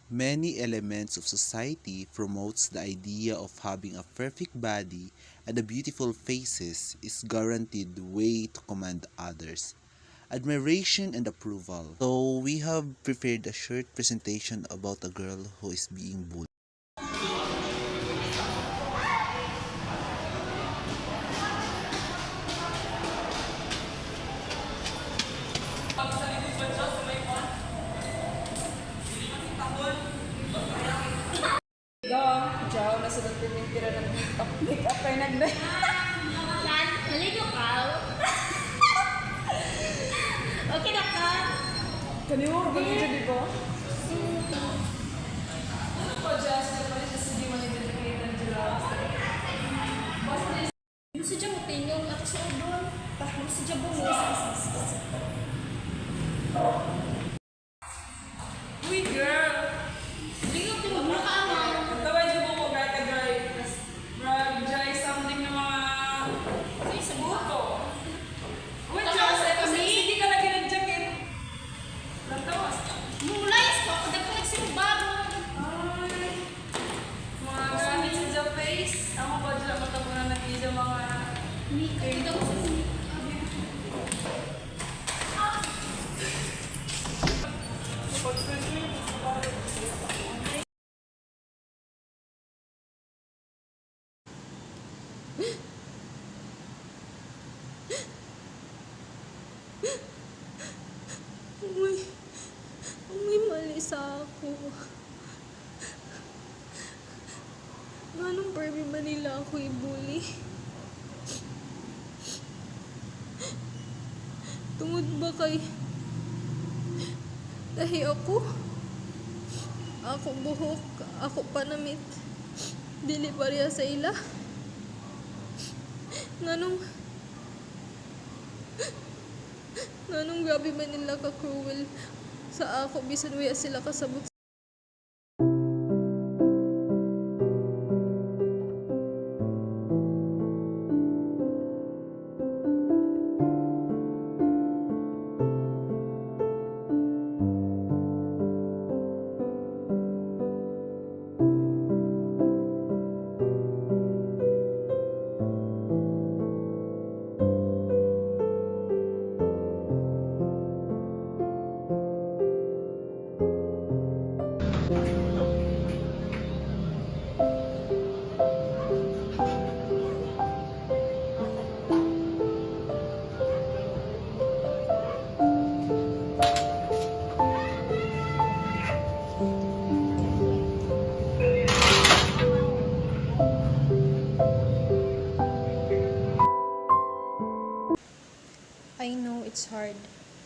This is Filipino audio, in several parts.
Many elements of society promotes the idea of having a perfect body and a beautiful faces is guaranteed way to command others. Admiration and approval. So we have prepared a short presentation about a girl who is being bullied. Jao, nasa nagpipintira ng make-up kayo nagday. Maligo ka? Okay na ka? Kaniwag ba dito, di ba? Ano pa, Jazz? Di ba rin kasi di man i-dedicate ng Jazz? Gusto dyan mo tingong at sa udon. Gusto dyan mo isa. Uy, girl! Ligo ko mo ka mo. Tawag dyan mo ko, gata dry. Dry something na mga Sa buto. Uy, Tama, Jazz, eh, kasi kami. hindi ka lagi nag-jacket. Lantawas. Mulayas ko. Kadag ko nagsimbago. Ay, mga gamit sa the face. Ako ba dyan matabunan na dito mga... Ikaw ko sa May mali sa ako. Anong Barbie ba nila ako i-bully? Tungod ba kay... Dahil ako buhok, ako panamit. Dili pareha sa ila. Nanong grabe ba nila ka-cruel sa ako bisan waya sila kasabot. I know it's hard,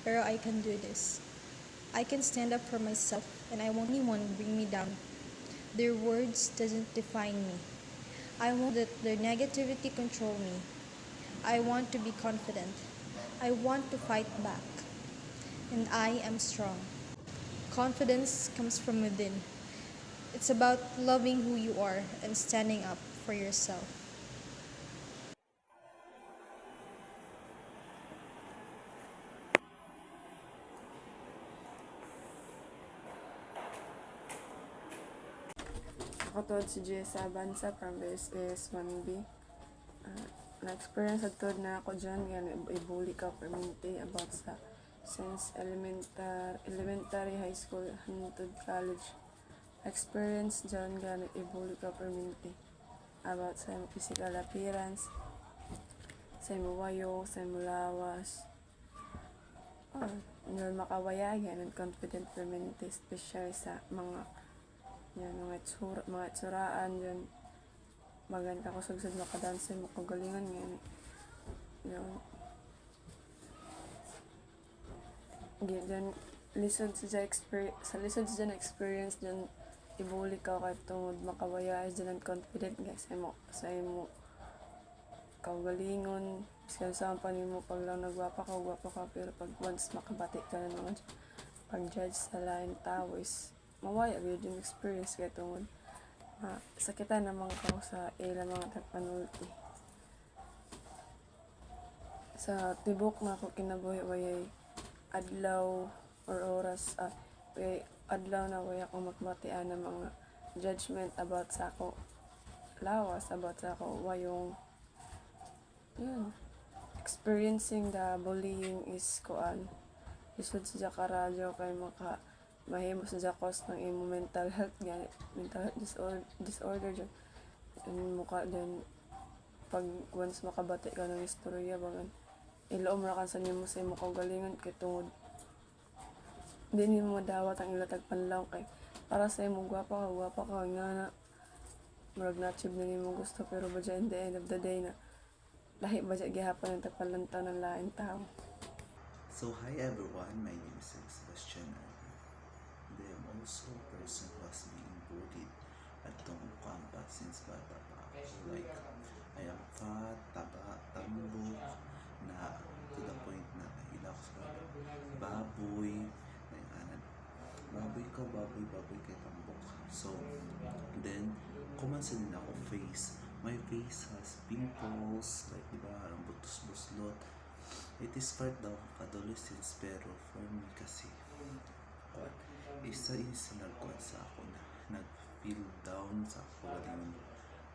pero I can do this. I can stand up for myself and I won't let anyone bring me down. Their words doesn't define me. I won't let their negativity control me. I want to be confident. I want to fight back. And I am strong. Confidence comes from within. It's about loving who you are and standing up for yourself. Ako to si Jessa Bansa from BSS 1B. Na-experience at na ako dyan, yan, i-bully ka permanente about sa since elementary, high school, hangtod college. Experience dyan, yan, i-bully ka permanente about sa physical appearance, sa imo wayo, sa imo lawas. Yun, makawayagan and confident permanente, especially sa mga yan, mga itsuraan yan. Magan ka kusugsud makadanse mo kagalingan yan. Yan. Yan, lisod sa experience dyan, ibuli ka kay tungod makawaya dyan ang confident guys sa imo kagalingon. Kasi saan pa mo pag lang gwapa ka, pero pag once makabati ka na mga pag-judge sa lain tao is mawaya gyud yung experience kay tungod sakitan naman ko sa ila mga tagpanulti sa tibok na ako kinabuhi wayay adlaw or oras adlaw na way ako makmatian ng mga judgment about sa ako lawas, about sa ako wayong yun, experiencing the bullying is kuan isod sa karadyo kay mahimo sa cause ng imo mental health gani, mental health disorder dyan mukha din pag once makabati ka ng istorya bagan ilaom ra kan sa nimo sa imo kaugalingon kay tungod di nimo madawat ang ilatag panlaw kay para sa imo gwapa ka nga na murag na-achieve na nimo gusto pero ba in the end of the day na lahi ba dyan gihapon ang tagpalantaw ng laing tao. So hi everyone, my name is Sebastian and I am also a person who has been bullied at tong campus since bata pa ako. Like, I am fat, taba, tambok, na to the point na ilak sa baboy, baboy ka, baboy kay tambok. So, then, kumansa din ako face. My face has pimples, like diba, ang butos-buslot. It is part daw of adolescence pero for me kasi isa nagkuhan sa ako na nag-feel down sa ako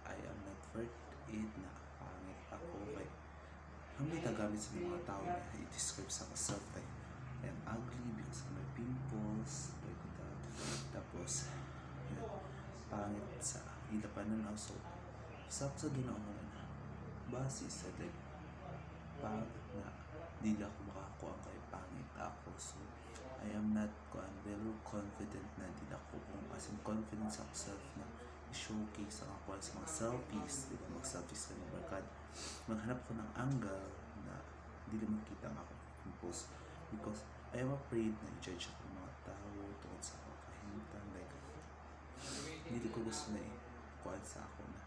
I am not worth it na pangit ako kay hindi tagamit sa mga tao na i-describe sa myself like I am ugly because of my pimples like that tapos yun, pangit sa ilapanan also saksa doon ako na base sa like pangit na di na ako makakuha kay pangit ako so I am not very confident na di na ako kung as in confidence ako self na i-showcase ang ako sa mga selfies di ba mag-selfies ka ng barkad maghanap ko ng angle na di na makita ang ako post because I am afraid na i-judge ako ng mga tao tungkol sa ako kahintan like hindi ko gusto na kuha sa ako na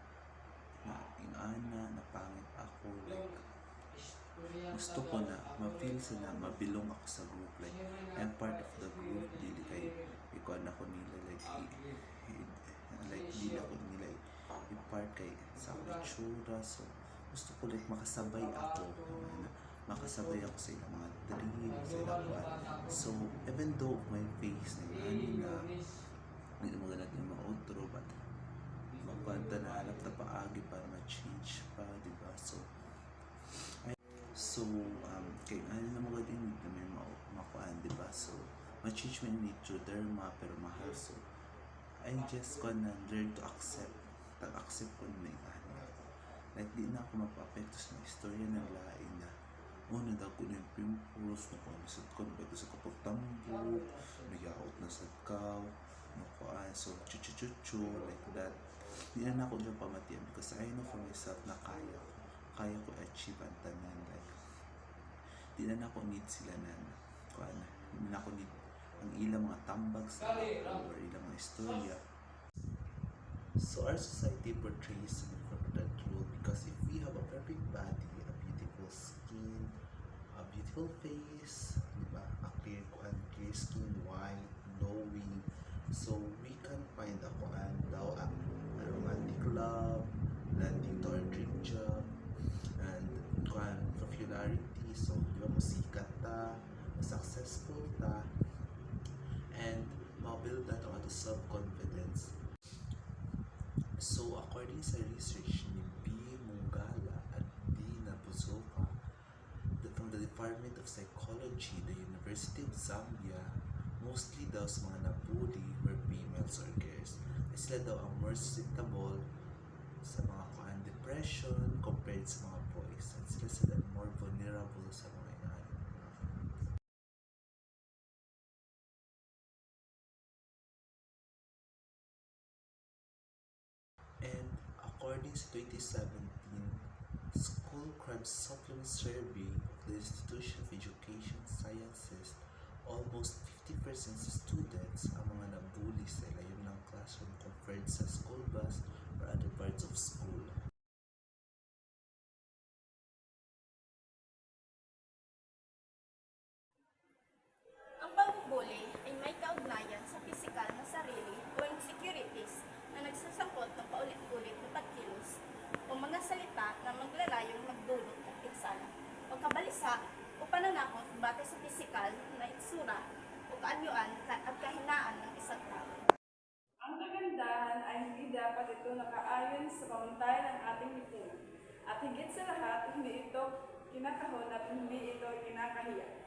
ingana na pangit ako like gusto ko na ma-feel sa na mabilong ako sa group like I'm part of the group dili kay ikuan ako nila like like dili ako nila i-part kay sa itsura so gusto ko like makasabay ako makasabay ako sa ilang mga dream sa ilang kuan so even though my face na hindi mo ganat yung mga outro but magkwanta na hanap na paagi para ma-change pa diba so kay ano na mga din na may makuhaan diba so ma-change man need to derma pero mahal so I just gonna learn to accept tag-accept ko na yung like di na ako mapapekto sa istorya ng lain na na daw ko na yung pimples na kung nasad ko na ba sa kapag tambok nagyaot na sa kaw makuhaan so chuchu like that di na ako dyan pamatiyan because I know for myself na kaya ko achieve ang tanan like di na ako need sila na kuan di na ako need ang ilang mga tambag sa or ilang mga istorya so our society portrays an important role because if we have a perfect body a beautiful skin a beautiful face diba a clear skin white glowing so we can find a kuan daw a romantic love landing to our dream job and kuan popularity so di ba musikat ta successful ta and ma-build na to self-confidence so according sa research ni B. Mungala at D. Nabuzoka from the Department of Psychology the University of Zambia mostly daw sa mga nabully were females or girls sila daw ang more susceptible sa mga depression compared sa mga boys at sila more vulnerable sa mga and according sa 2017 School Crime Supplement Survey of the Institution of Education Sciences almost 50% sa students ang mga nabully sa ilalim ng classroom compared sa school bus or other parts of school. Ang pagbubuli ay may kaugnayan sa pisikal na sarili o insecurities na nagsasangkot ng paulit-ulit na pagkilos o mga salita na maglalayong magdulot ng pinsala o kabalisa o pananakot batay sa pisikal na itsura o kaanyuan at kahinaan ng isang dapat ito nakaayon sa pamantayan ng ating lipunan. At higit sa lahat, hindi ito kinakahon at hindi ito kinakahiya.